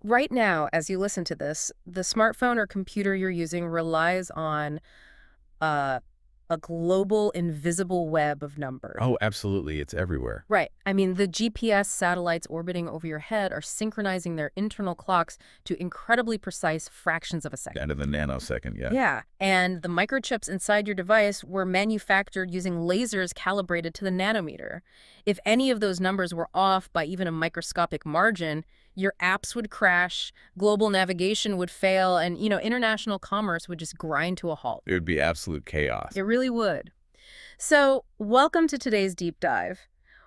Right now, as you listen to this, the smartphone or computer you're using relies on uh, a global invisible web of numbers. Oh, absolutely. It's everywhere. Right. I mean, the GPS satellites orbiting over your head are synchronizing their internal clocks to incredibly precise fractions of a second. Down to the nanosecond, yeah. Yeah. And the microchips inside your device were manufactured using lasers calibrated to the nanometer. If any of those numbers were off by even a microscopic margin, your apps would crash, global navigation would fail, and, international commerce would just grind to a halt. It would be absolute chaos. It really would. So, welcome to today's deep dive.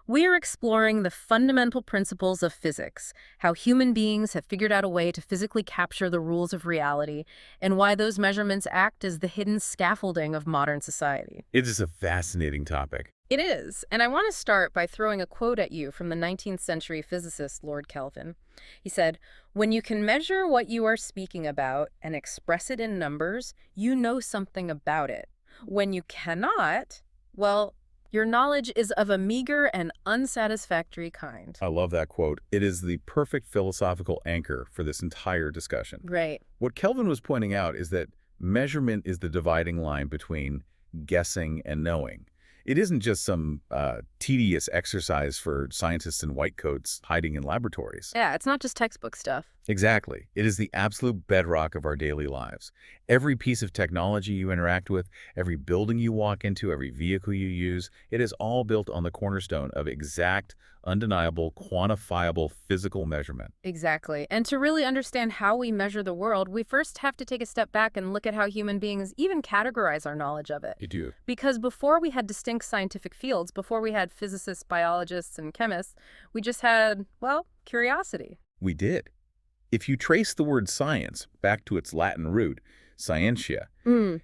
We are exploring the fundamental principles of physics, how human beings have figured out a way to physically capture the rules of reality, and why those measurements act as the hidden scaffolding of modern society. It is a fascinating topic. It is, and I want to start by throwing a quote at you from the 19th century physicist Lord Kelvin. He said, "When you can measure what you are speaking about and express it in numbers, you know something about it. When you cannot, well, your knowledge is of a meager and unsatisfactory kind." I love that quote. It is the perfect philosophical anchor for this entire discussion. Right. What Kelvin was pointing out is that measurement is the dividing line between guessing and knowing. It isn't just some tedious exercise for scientists in white coats hiding in laboratories. Yeah, it's not just textbook stuff. Exactly. It is the absolute bedrock of our daily lives. Every piece of technology you interact with, every building you walk into, every vehicle you use, it is all built on the cornerstone of exact, undeniable, quantifiable physical measurement. Exactly. And to really understand how we measure the world, we first have to take a step back and look at how human beings even categorize our knowledge of it. You do. Because before we had distinct scientific fields, before we had physicists, biologists, and chemists, we just had, well, curiosity. We did. If you trace the word science back to its Latin root, scientia, Mm,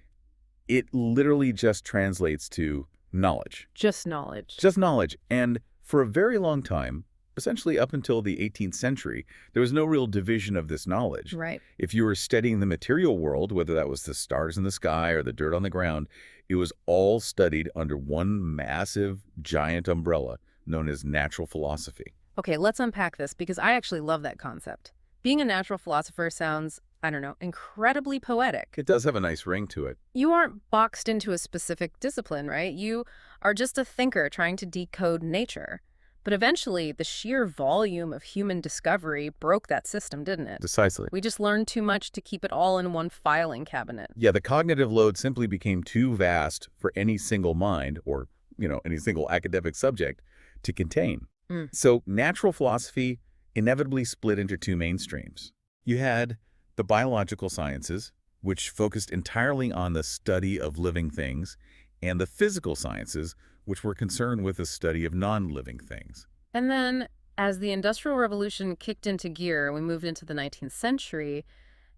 it literally just translates to knowledge. just knowledge. Just knowledge. And for a very long time, essentially up until the 18th century, there was no real division of this knowledge. Right. If you were studying the material world, whether that was the stars in the sky or the dirt on the ground, it was all studied under one massive, giant umbrella known as natural philosophy. Okay, let's unpack this because I actually love that concept. Being a natural philosopher sounds, I don't know, incredibly poetic. It does have a nice ring to it. You aren't boxed into a specific discipline, right? You are just a thinker trying to decode nature. But eventually, the sheer volume of human discovery broke that system, didn't it? Precisely. We just learned too much to keep it all in one filing cabinet. Yeah, the cognitive load simply became too vast for any single mind or, any single academic subject to contain. Mm. So natural philosophy inevitably split into two mainstreams. You had the biological sciences, which focused entirely on the study of living things, and the physical sciences, which were concerned with the study of non-living things. And then, as the Industrial Revolution kicked into gear and we moved into the 19th century,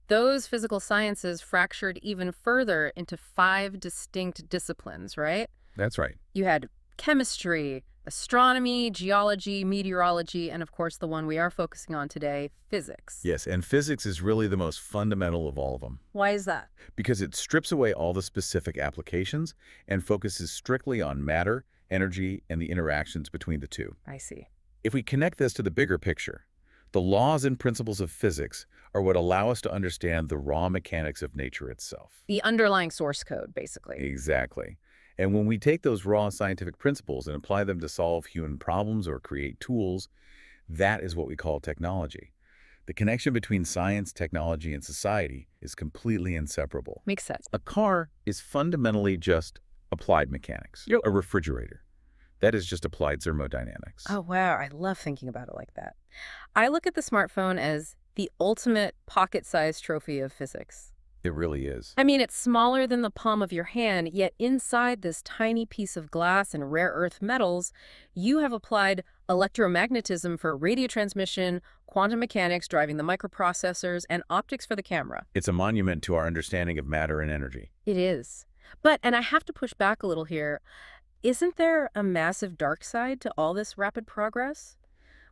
those physical sciences fractured even further into 5 distinct disciplines, right? That's right. You had chemistry, astronomy, geology, meteorology, and of course the one we are focusing on today, physics. Yes, and physics is really the most fundamental of all of them Why is that? because it strips away all the specific applications and focuses strictly on matter, energy, and the interactions between the two. I see. If we connect this to the bigger picture, the laws and principles of physics are what allow us to understand the raw mechanics of nature itself. The underlying source code, basically. Exactly. And when we take those raw scientific principles and apply them to solve human problems or create tools, that is what we call technology. The connection between science, technology, and society is completely inseparable. Makes sense. A car is fundamentally just applied mechanics. Yep. A refrigerator, that is just applied thermodynamics. Oh, wow. I love thinking about it like that. I look at the smartphone as the ultimate pocket-sized trophy of physics. It really is. I mean, it's smaller than the palm of your hand, yet inside this tiny piece of glass and rare earth metals, you have applied electromagnetism for radio transmission, quantum mechanics driving the microprocessors, and optics for the camera. It's a monument to our understanding of matter and energy. It is. But, and I have to push back a little here, isn't there a massive dark side to all this rapid progress?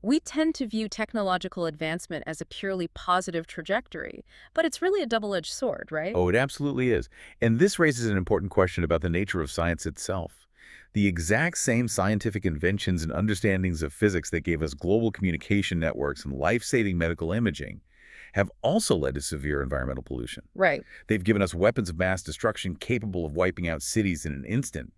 We tend to view technological advancement as a purely positive trajectory, but it's really a double-edged sword, right? Oh, it absolutely is. And this raises an important question about the nature of science itself. The exact same scientific inventions and understandings of physics that gave us global communication networks and life-saving medical imaging have also led to severe environmental pollution. Right. They've given us weapons of mass destruction capable of wiping out cities in an instant.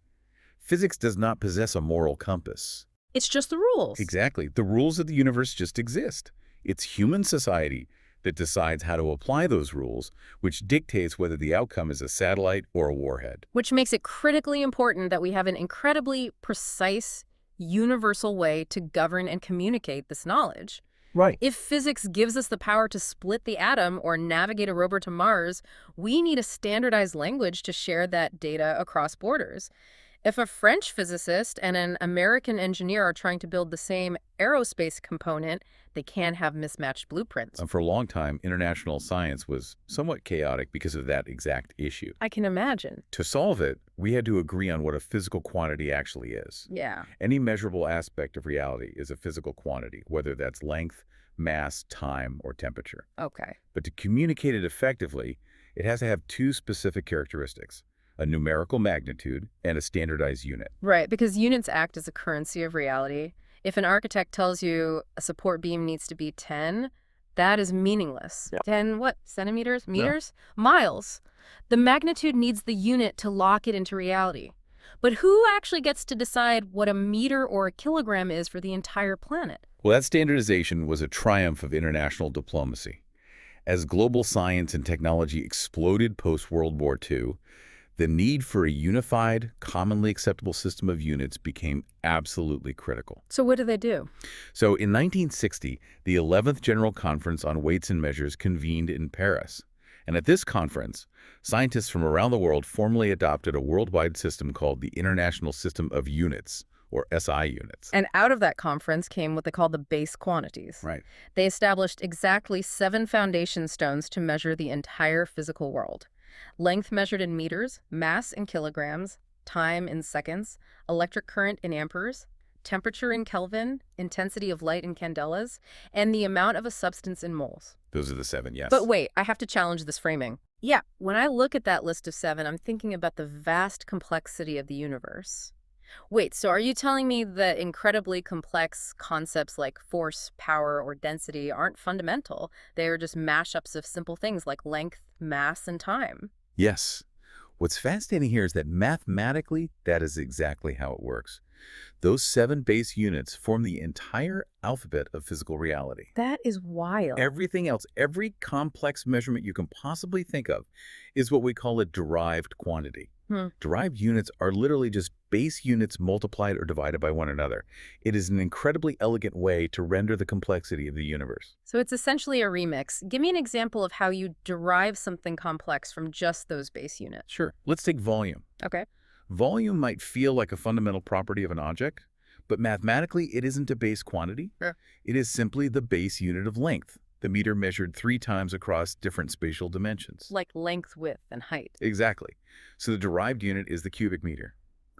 Physics does not possess a moral compass. It's just the rules. Exactly. The rules of the universe just exist. It's human society that decides how to apply those rules, which dictates whether the outcome is a satellite or a warhead. Which makes it critically important that we have an incredibly precise, universal way to govern and communicate this knowledge. Right. If physics gives us the power to split the atom or navigate a rover to Mars, we need a standardized language to share that data across borders. If a French physicist and an American engineer are trying to build the same aerospace component, they can't have mismatched blueprints. For a long time, international science was somewhat chaotic because of that exact issue. I can imagine. To solve it, we had to agree on what a physical quantity actually is. Yeah. Any measurable aspect of reality is a physical quantity, whether that's length, mass, time, or temperature. Okay. But to communicate it effectively, it has to have two specific characteristics: a numerical magnitude and a standardized unit. Right, because units act as a currency of reality. If an architect tells you a support beam needs to be 10, that is meaningless. Yeah. 10 what? Centimeters? Meters? Miles. The magnitude needs the unit to lock it into reality. But who actually gets to decide what a meter or a kilogram is for the entire planet? Well, that standardization was a triumph of international diplomacy. As global science and technology exploded post-World War II, the need for a unified, commonly acceptable system of units became absolutely critical. So what do they do? So in 1960, the 11th General Conference on Weights and Measures convened in Paris. And at this conference, scientists from around the world formally adopted a worldwide system called the International System of Units, or SI units. And out of that conference came what they call the base quantities. Right. They established exactly 7 foundation stones to measure the entire physical world. Length measured in meters, mass in kilograms, time in seconds, electric current in amperes, temperature in Kelvin, intensity of light in candelas, and the amount of a substance in moles. Those are the 7, yes. But wait, I have to challenge this framing. Yeah, when I look at that list of 7, I'm thinking about the vast complexity of the universe. Wait, so are you telling me that incredibly complex concepts like force, power, or density aren't fundamental? They are just mashups of simple things like length, mass, and time? Yes. What's fascinating here is that mathematically, that is exactly how it works. Those 7 base units form the entire alphabet of physical reality. That is wild. Everything else, every complex measurement you can possibly think of, is what we call a derived quantity. Derived units are literally just base units multiplied or divided by one another. It is an incredibly elegant way to render the complexity of the universe. So it's essentially a remix. Give me an example of how you derive something complex from just those base units. Sure. Let's take volume. Okay. Volume might feel like a fundamental property of an object, but mathematically it isn't a base quantity. Sure. It is simply the base unit of length, the meter measured 3 times across different spatial dimensions. Like length, width, and height. Exactly. So the derived unit is the cubic meter.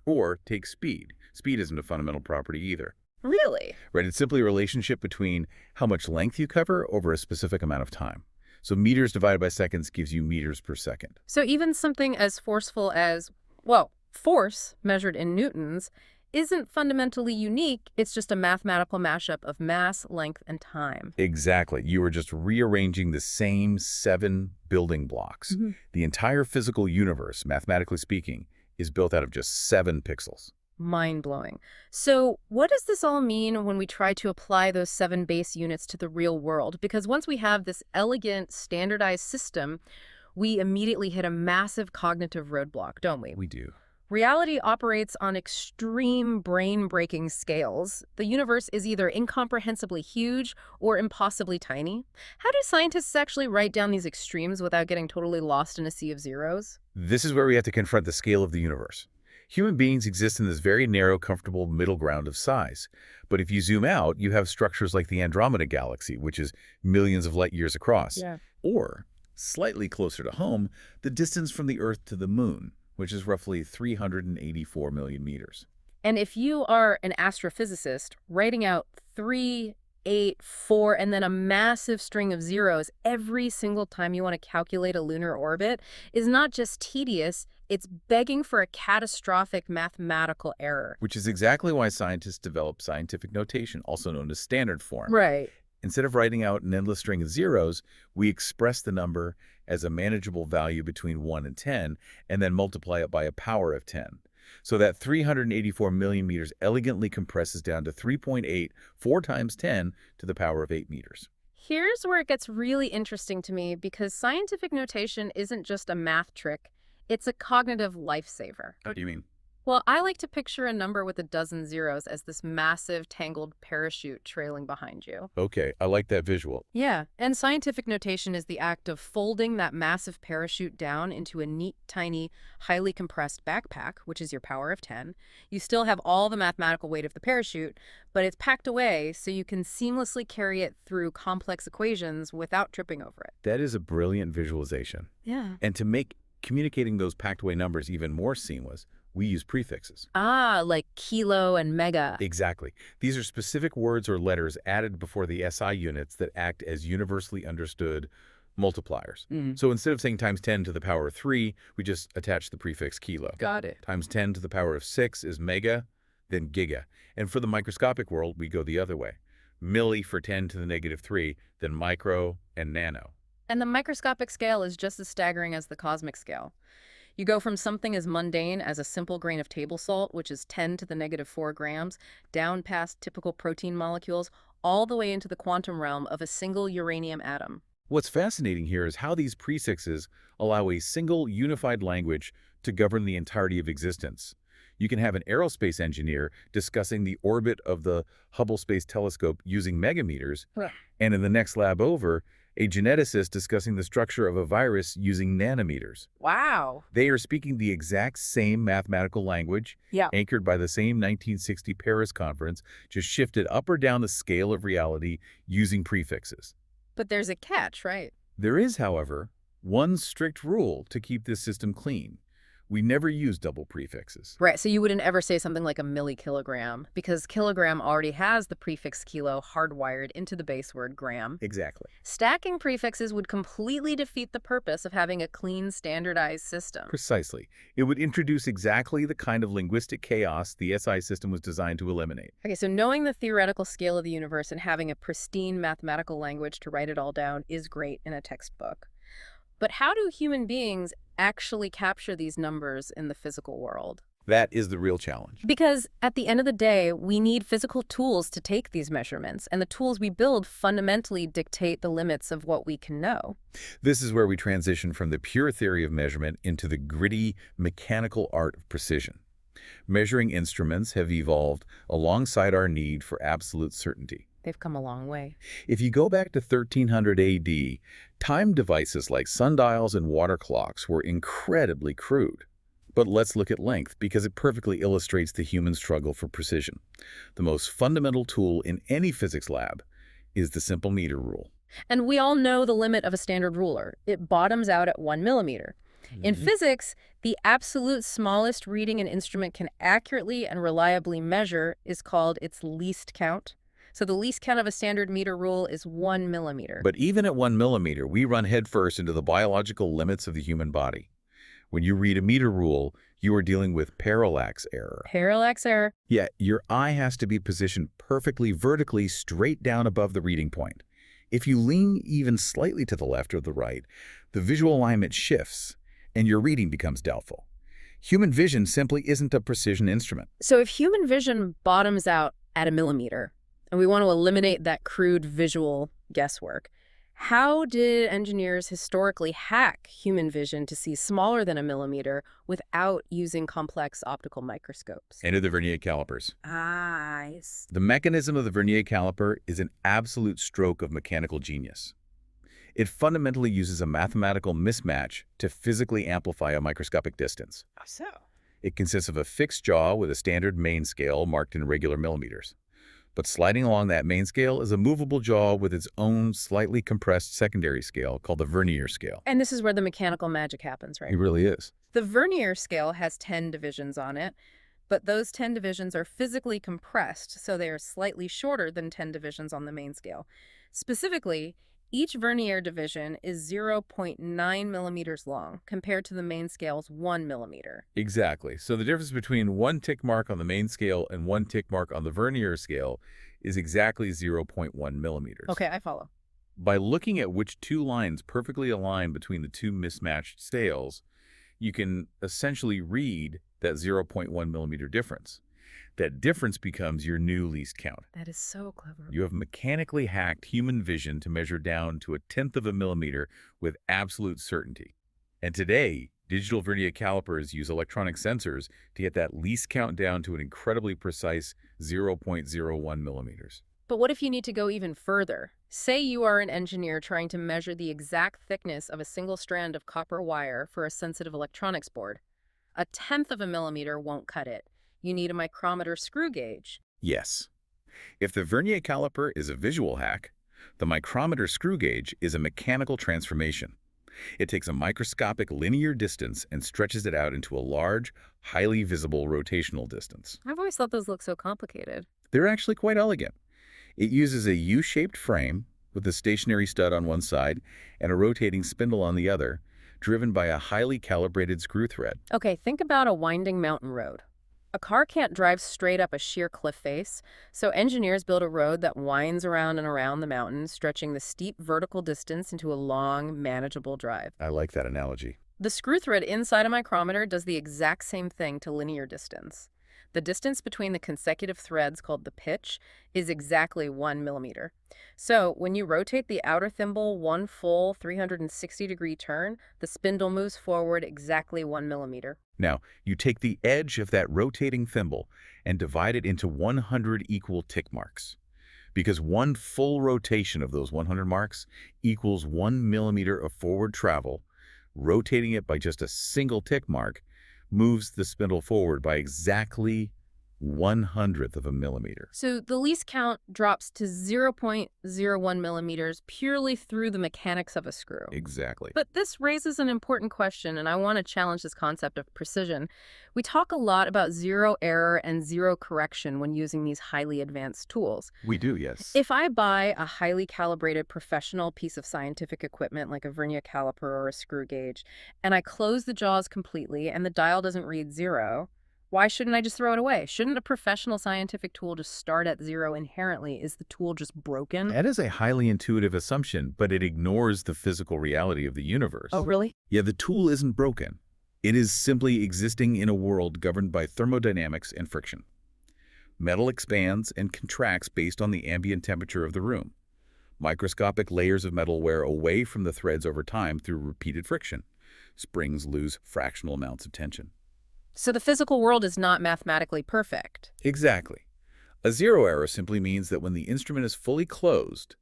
Or take speed. Speed isn't a fundamental property either. Really? Right, it's simply a relationship between how much length you cover over a specific amount of time. So meters divided by seconds gives you meters per second. So even something as forceful as, well, force measured in newtons isn't fundamentally unique. It's just a mathematical mashup of mass, length, and time. Exactly. You are just rearranging the same 7 building blocks. The entire physical universe, mathematically speaking, is built out of just 7 pixels. Mind-blowing. So what does this all mean when we try to apply those 7 base units to the real world? Because once we have this elegant, standardized system, we immediately hit a massive cognitive roadblock, don't we? We do. Reality operates on extreme brain-breaking scales. The universe is either incomprehensibly huge or impossibly tiny. How do scientists actually write down these extremes without getting totally lost in a sea of zeros? This is where we have to confront the scale of the universe. Human beings exist in this very narrow, comfortable middle ground of size. But if you zoom out, you have structures like the Andromeda Galaxy, which is millions of light years across. Yeah. Or, slightly closer to home, the distance from the Earth to the Moon, which is roughly 384 million meters. And if you are an astrophysicist, writing out 3, 8, 4, and then a massive string of zeros every single time you want to calculate a lunar orbit is not just tedious, it's begging for a catastrophic mathematical error. Which is exactly why scientists develop scientific notation, also known as standard form. Right. Instead of writing out an endless string of zeros, we express the number as a manageable value between 1 and 10, and then multiply it by a power of 10. So that 384 million meters elegantly compresses down to 3.8, 4 times 10 to the power of 8 meters. Here's where it gets really interesting to me because scientific notation isn't just a math trick, it's a cognitive lifesaver. What do you mean? Well, I like to picture a number with a dozen zeros as this massive, tangled parachute trailing behind you. Okay, I like that visual. Yeah, and scientific notation is the act of folding that massive parachute down into a neat, tiny, highly compressed backpack, which is your power of 10. You still have all the mathematical weight of the parachute, but it's packed away so you can seamlessly carry it through complex equations without tripping over it. That is a brilliant visualization. Yeah. And to make communicating those packed away numbers even more seamless, we use prefixes. Ah, like kilo and mega. Exactly. These are specific words or letters added before the SI units that act as universally understood multipliers. So instead of saying times 10 to the power of 3, we just attach the prefix kilo. Got it. Times 10 to the power of 6 is mega, then giga. And for the microscopic world, we go the other way. Milli for 10 to the negative 3, then micro and nano. And the microscopic scale is just as staggering as the cosmic scale. You go from something as mundane as a simple grain of table salt, which is 10 to the negative 4 grams, down past typical protein molecules, all the way into the quantum realm of a single uranium atom. What's fascinating here is how these prefixes allow a single unified language to govern the entirety of existence. You can have an aerospace engineer discussing the orbit of the Hubble Space Telescope using megameters, and in the next lab over, a geneticist discussing the structure of a virus using nanometers. Wow. They are speaking the exact same mathematical language, Yeah. anchored by the same 1960 Paris conference, just shifted up or down the scale of reality using prefixes. But there's a catch, right? There is, however, one strict rule to keep this system clean. We never use double prefixes. Right, so you wouldn't ever say something like a millikilogram, because kilogram already has the prefix kilo hardwired into the base word gram. Exactly. Stacking prefixes would completely defeat the purpose of having a clean, standardized system. Precisely. It would introduce exactly the kind of linguistic chaos the SI system was designed to eliminate. Okay, so knowing the theoretical scale of the universe and having a pristine mathematical language to write it all down is great in a textbook. But how do human beings actually capture these numbers in the physical world? That is the real challenge. Because at the end of the day, we need physical tools to take these measurements, and the tools we build fundamentally dictate the limits of what we can know. This is where we transition from the pure theory of measurement into the gritty, mechanical art of precision. Measuring instruments have evolved alongside our need for absolute certainty. They've come a long way. If you go back to 1300 AD, time devices like sundials and water clocks were incredibly crude. But let's look at length because it perfectly illustrates the human struggle for precision. The most fundamental tool in any physics lab is the simple meter rule. And we all know the limit of a standard ruler. It bottoms out at 1 millimeter. In physics, the absolute smallest reading an instrument can accurately and reliably measure is called its least count. So the least count of a standard meter rule is 1 millimeter. But even at 1 millimeter, we run headfirst into the biological limits of the human body. When you read a meter rule, you are dealing with parallax error. Parallax error. Yeah, your eye has to be positioned perfectly vertically straight down above the reading point. If you lean even slightly to the left or the right, the visual alignment shifts and your reading becomes doubtful. Human vision simply isn't a precision instrument. So if human vision bottoms out at a millimeter, and we want to eliminate that crude visual guesswork, how did engineers historically hack human vision to see smaller than a millimeter without using complex optical microscopes? Enter the vernier calipers. Eyes. The mechanism of the vernier caliper is an absolute stroke of mechanical genius. It fundamentally uses a mathematical mismatch to physically amplify a microscopic distance. So? It consists of a fixed jaw with a standard main scale marked in regular millimeters. But sliding along that main scale is a movable jaw with its own slightly compressed secondary scale called the vernier scale. And this is where the mechanical magic happens, right? It really is. The vernier scale has 10 divisions on it, but those 10 divisions are physically compressed, so they are slightly shorter than 10 divisions on the main scale. Specifically, each vernier division is 0.9 millimeters long, compared to the main scale's 1 millimeter. Exactly. So the difference between one tick mark on the main scale and one tick mark on the vernier scale is exactly zero point 0.1 millimeters. Okay, I follow. By looking at which two lines perfectly align between the two mismatched scales, you can essentially read that zero point 0.1 millimeter difference. That difference becomes your new least count. That is so clever. You have mechanically hacked human vision to measure down to a tenth of a millimeter with absolute certainty. And today, digital vernier calipers use electronic sensors to get that least count down to an incredibly precise zero point zero 0.01 millimeters. But what if you need to go even further? Say you are an engineer trying to measure the exact thickness of a single strand of copper wire for a sensitive electronics board. A tenth of a millimeter won't cut it. You need a micrometer screw gauge. Yes. If the vernier caliper is a visual hack, the micrometer screw gauge is a mechanical transformation. It takes a microscopic linear distance and stretches it out into a large, highly visible rotational distance. I've always thought those look so complicated. They're actually quite elegant. It uses a U-shaped frame with a stationary stud on one side and a rotating spindle on the other, driven by a highly calibrated screw thread. Okay, think about a winding mountain road. A car can't drive straight up a sheer cliff face, so engineers build a road that winds around and around the mountain, stretching the steep vertical distance into a long, manageable drive. I like that analogy. The screw thread inside a micrometer does the exact same thing to linear distance. The distance between the consecutive threads, called the pitch, is exactly 1 millimeter. So when you rotate the outer thimble one full 360-degree turn, the spindle moves forward exactly 1 millimeter. Now, you take the edge of that rotating thimble and divide it into 100 equal tick marks. Because one full rotation of those 100 marks equals 1 millimeter of forward travel, rotating it by just a single tick mark moves the spindle forward by exactly 1/100th of a millimeter. So the least count drops to 0.01 millimeters purely through the mechanics of a screw. Exactly. But this raises an important question, and I want to challenge this concept of precision. We talk a lot about zero error and zero correction when using these highly advanced tools. We do, yes. If I buy a highly calibrated professional piece of scientific equipment like a vernier caliper or a screw gauge, and I close the jaws completely and the dial doesn't read zero, why shouldn't I just throw it away? Shouldn't a professional scientific tool just start at zero inherently? Is the tool just broken? That is a highly intuitive assumption, but it ignores the physical reality of the universe. Oh, really? Yeah, the tool isn't broken. It is simply existing in a world governed by thermodynamics and friction. Metal expands and contracts based on the ambient temperature of the room. Microscopic layers of metal wear away from the threads over time through repeated friction. Springs lose fractional amounts of tension. So the physical world is not mathematically perfect. Exactly. A zero error simply means that when the instrument is fully closed,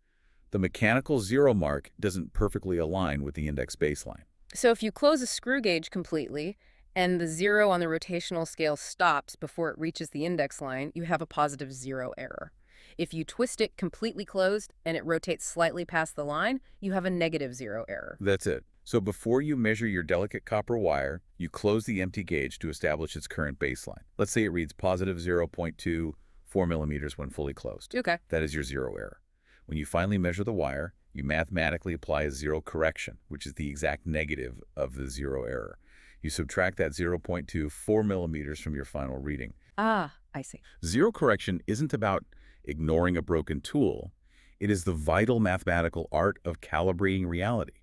the mechanical zero mark doesn't perfectly align with the index baseline. So if you close a screw gauge completely and the zero on the rotational scale stops before it reaches the index line, you have a positive zero error. If you twist it completely closed and it rotates slightly past the line, you have a negative zero error. That's it. So before you measure your delicate copper wire, you close the empty gauge to establish its current baseline. Let's say it reads positive 0.24 millimeters when fully closed. Okay. That is your zero error. When you finally measure the wire, you mathematically apply a zero correction, which is the exact negative of the zero error. You subtract that 0.24 millimeters from your final reading. Ah, I see. Zero correction isn't about ignoring a broken tool. It is the vital mathematical art of calibrating reality.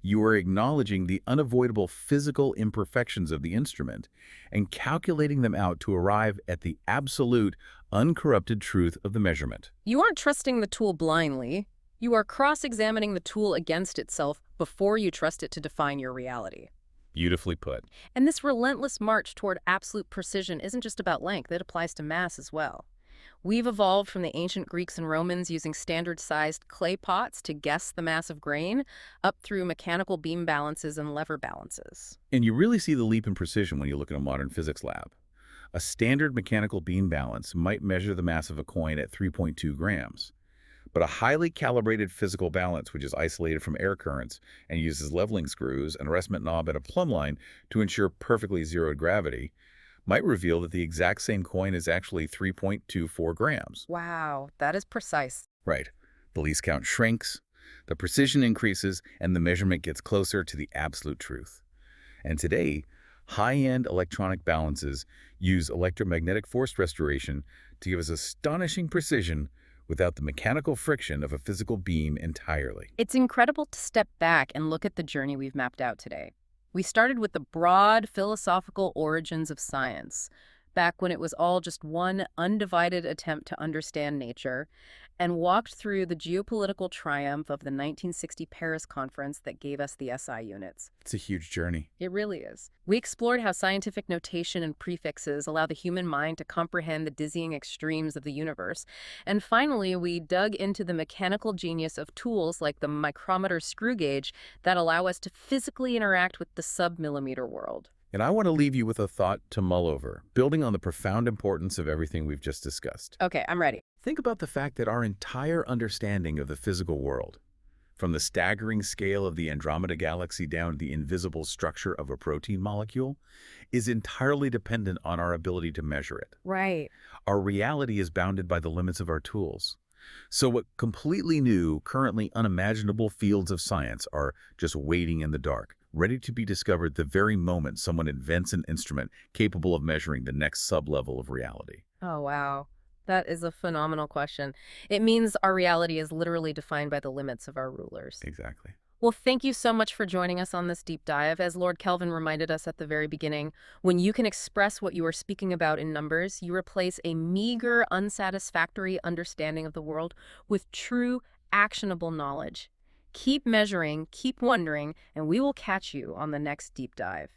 You are acknowledging the unavoidable physical imperfections of the instrument and calculating them out to arrive at the absolute, uncorrupted truth of the measurement. You aren't trusting the tool blindly. You are cross-examining the tool against itself before you trust it to define your reality. Beautifully put. And this relentless march toward absolute precision isn't just about length, it applies to mass as well. We've evolved from the ancient Greeks and Romans using standard-sized clay pots to guess the mass of grain, up through mechanical beam balances and lever balances. And you really see the leap in precision when you look at a modern physics lab. A standard mechanical beam balance might measure the mass of a coin at 3.2 grams. But a highly calibrated physical balance, which is isolated from air currents and uses leveling screws and a arrestment knob and a plumb line to ensure perfectly zeroed gravity, might reveal that the exact same coin is actually 3.24 grams. Wow, that is precise. Right. The least count shrinks, the precision increases, and the measurement gets closer to the absolute truth. And today, high-end electronic balances use electromagnetic force restoration to give us astonishing precision without the mechanical friction of a physical beam entirely. It's incredible to step back and look at the journey we've mapped out today. We started with the broad philosophical origins of science, back when it was all just one undivided attempt to understand nature, and walked through the geopolitical triumph of the 1960 Paris conference that gave us the SI units. It's a huge journey. It really is. We explored how scientific notation and prefixes allow the human mind to comprehend the dizzying extremes of the universe. And finally, we dug into the mechanical genius of tools like the micrometer screw gauge that allow us to physically interact with the sub-millimeter world. And I want to leave you with a thought to mull over, building on the profound importance of everything we've just discussed. Okay, I'm ready. Think about the fact that our entire understanding of the physical world, from the staggering scale of the Andromeda Galaxy down to the invisible structure of a protein molecule, is entirely dependent on our ability to measure it. Right. Our reality is bounded by the limits of our tools. So what completely new, currently unimaginable fields of science are just waiting in the dark, ready to be discovered the very moment someone invents an instrument capable of measuring the next sub-level of reality. Oh, wow. That is a phenomenal question. It means our reality is literally defined by the limits of our rulers. Exactly. Well, thank you so much for joining us on this deep dive. As Lord Kelvin reminded us at the very beginning, when you can express what you are speaking about in numbers, you replace a meager, unsatisfactory understanding of the world with true, actionable knowledge. Keep measuring, keep wondering, and we will catch you on the next deep dive.